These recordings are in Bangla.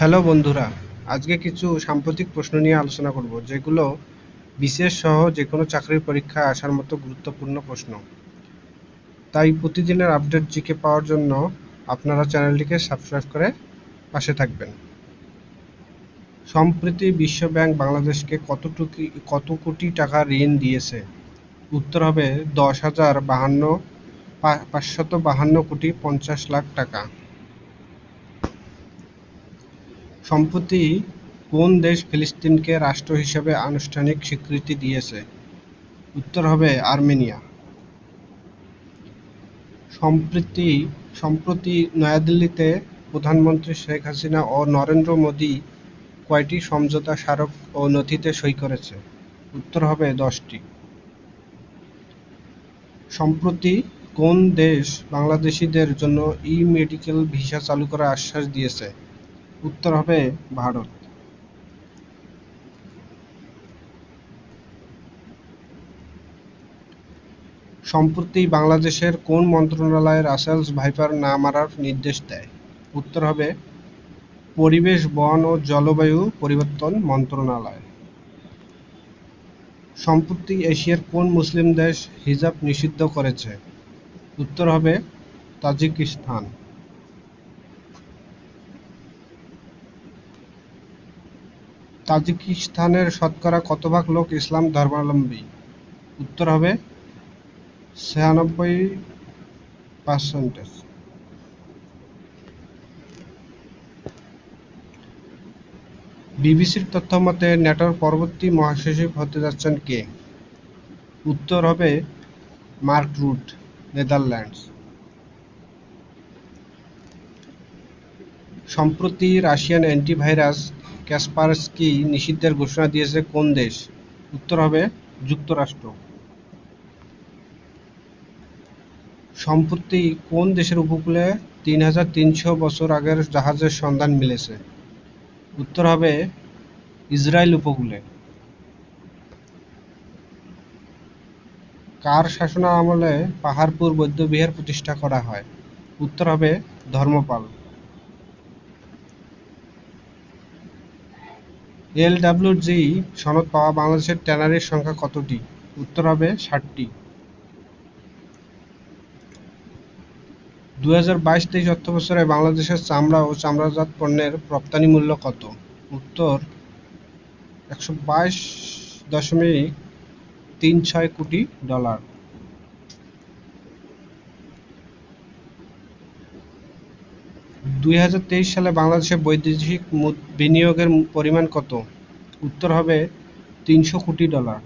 হ্যালো বন্ধুরা, আজকে কিছু সাম্প্রতিক প্রশ্ন নিয়ে আলোচনা করব যেগুলো বিসিএস সহ যে কোনো চাকরির পরীক্ষায় আসার মতো গুরুত্বপূর্ণ প্রশ্ন। তাই প্রতিদিনের আপডেট জিকে পাওয়ার জন্য আপনারা চ্যানেলটিকে সাবস্ক্রাইব করে পাশে থাকবেন। সম্প্রতি বিশ্ব ব্যাংক বাংলাদেশকে কত কোটি টাকা ঋণ দিয়েছে? উত্তর হবে 10,552 কোটি 50 লাখ টাকা। সম্প্রতি কোন দেশ ফিলিস্তিনকে রাষ্ট্র হিসেবে আনুষ্ঠানিক স্বীকৃতি দিয়েছে? উত্তর হবে আর্মেনিয়া। সম্প্রতি নয়াদিল্লিতে প্রধানমন্ত্রী শেখ হাসিনা ও নরেন্দ্র মোদী কয়টি সমঝোতা স্মারক ও নথিতে সই করেছে? উত্তর হবে 10টি। সম্প্রতি কোন দেশ বাংলাদেশিদের জন্য ই-মেডিকেল ভিসা চালু করার আশ্বাস দিয়েছে? উত্তর হবে ভারত। সম্প্রতি বাংলাদেশের কোন মন্ত্রণালয় রাসেলস ভাইপার না মারার নির্দেশ দেয়? উত্তর হবে পরিবেশ, বন ও জলবায়ু পরিবর্তন মন্ত্রণালয়। সম্প্রতি এশিয়ার কোন মুসলিম দেশ হিজাব নিষিদ্ধ করেছে? উত্তর হবে তাজিকিস্তান। তাজিকিস্তানের শতকরা কত ভাগ লোক ইসলাম ধর্মাবলম্বী? উত্তর হবে 96%। বিবিসির তথ্যমতে ন্যাটোর পরবর্তী মহাসচিব হতে যাচ্ছেন কে? উত্তর হবে মার্ক রুট, নেদারল্যান্ডস। সম্প্রতি রাশিয়ান অ্যান্টিভাইরাস কাসপারস্কি নিষিদ্ধের ঘোষণা দিয়েছে কোন দেশ? উত্তর হবে যুক্তরাষ্ট্র। সম্প্রতি কোন দেশের উপকূলে ৩,৩০০ বছর আগের জাহাজের সন্ধান মিলেছে? উত্তর হবে ইসরায়েল উপকূলে। কার শাসনামলে পাহাড়পুর বৌদ্ধবিহার প্রতিষ্ঠা করা হয়? উত্তর হবে ধর্মপাল। এলডব্লিউজি সনদ পাওয়া বাংলাদেশের ট্যানারির সংখ্যা কতটি? উত্তর হবে 60টি। 2022-23 অর্থবছরে বাংলাদেশের চামড়া ও চামড়াজাত পণ্যের রপ্তানি মূল্য কত? উত্তর 122.36 কোটি ডলার। 2023 সালে বাংলাদেশে বৈদেশিক বিনিয়োগের পরিমাণ কত? উত্তর হবে 300 কোটি ডলার।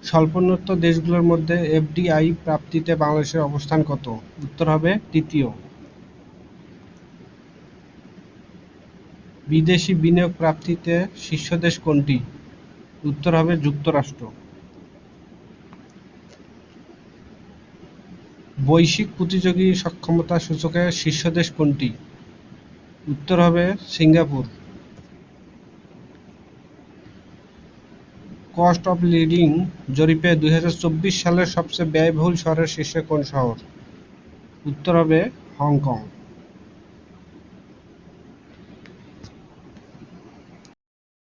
স্বল্পোন্নত দেশগুলোর মধ্যে এফডিআই প্রাপ্তিতে বাংলাদেশের অবস্থান কত? উত্তর হবে তৃতীয়। বিদেশি বিনিয়োগ প্রাপ্তিতে শীর্ষ দেশ কোনটি? উত্তর হবে যুক্তরাষ্ট্র। বৈশ্বিক প্রতিযোগী সক্ষমতা সূচকে শীর্ষ দেশ কোনটি? উত্তর হবে সিঙ্গাপুর। কস্ট অফ লিভিং জরিপে 2024 সালের সবচেয়ে ব্যয়বহুল শহরের শীর্ষে কোন শহর? উত্তর হবে হংকং।